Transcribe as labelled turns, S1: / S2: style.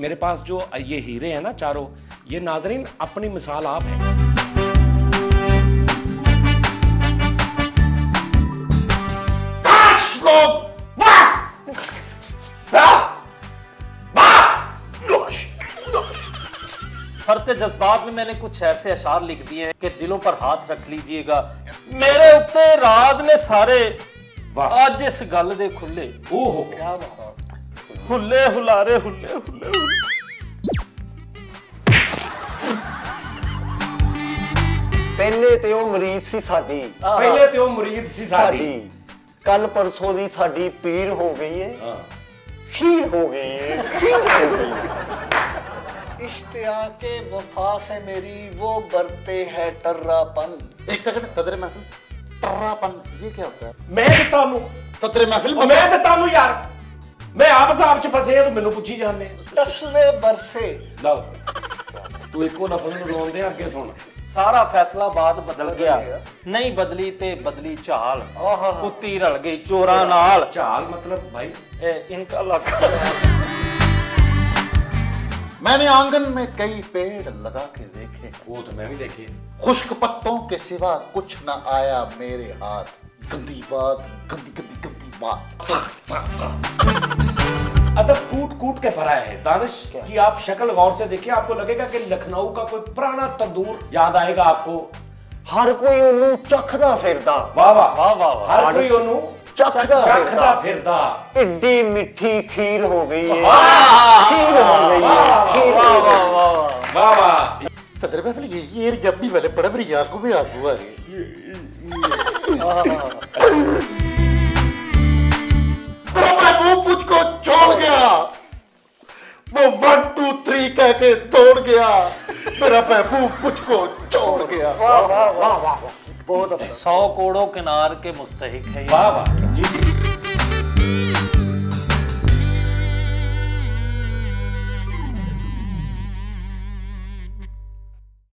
S1: मेरे पास जो ये हीरे हैं ना चारों, ये नाज़रीन अपनी मिसाल आप हैं।
S2: फर्ते जज्बात में मैंने कुछ ऐसे अशार लिख दिए हैं कि दिलों पर हाथ रख लीजिएगा। मेरे उत्ते राज ने सारे आज इस गल दे खुले।
S1: ओहो क्या बात,
S2: हुल्ले हुलारे हुल्ले हुल्ले।
S3: पहले ते ओ मरीज सी साडी,
S1: पहले ते ओ मुरीद सी साडी,
S3: कल परसों दी साडी पीर हो गई है, खीर हो गई है, खीर हो गई है। इश्तियाके वफा से मेरी वो बरते है टर्रापन।
S4: एक सेकंड, सदर महफिल टर्रापन ये क्या होता है?
S1: मैं ते तानू
S4: सदर महफिल
S1: मैं ते तानू यार, मैं आप साहब च फसे तो मैनू पूछी जाने।
S3: 10वें बरसे
S1: लो तू एको लफ्ज़ नूं रोन दे, अगे सुन।
S2: सारा फैसलाबाद बदल गया, नहीं बदली ते बदली चाल, कुत्ती रल गई चोरा नाल।
S1: चाल मतलब भाई
S2: इनका लक।
S4: मैंने आंगन में कई पेड़ लगा के देखे,
S1: वो तो मैं भी देखे।
S4: खुश्क पत्तों के सिवा कुछ न आया मेरे हाथ। गंदी बात, गंदी गंदी गंदी बात।
S1: अदब कूट कूट के भरा है दानिश कि आप शक्ल गौर से देखिए, आपको लगेगा कि लखनऊ का कोई पुराना तंदूर याद आएगा आपको।
S3: हर कोई ओनू चखदा फिरदा।
S1: वाह वाह वाह वाह, हर कोई ओनू
S3: चखदा
S1: फिरदा।
S3: इड्डी मिठी खीर हो गई है,
S1: वाह
S3: खीर हो गई है, खीर हो गई है।
S1: वाह वाह।
S4: सदर महफिल ये जब भी वाले पड़े मेरी आंखों में आंसू आ गए। वो मुझको छोड़ गया, वो 1 2 3 कह के तोड़ गया, मेरा महबूब मुझको छोड़ गया।
S3: वाह वाह वाह वाह, बहुत
S2: 100 कोड़ों किनार के मुस्तहिक है।
S1: वाह वाह जी जी।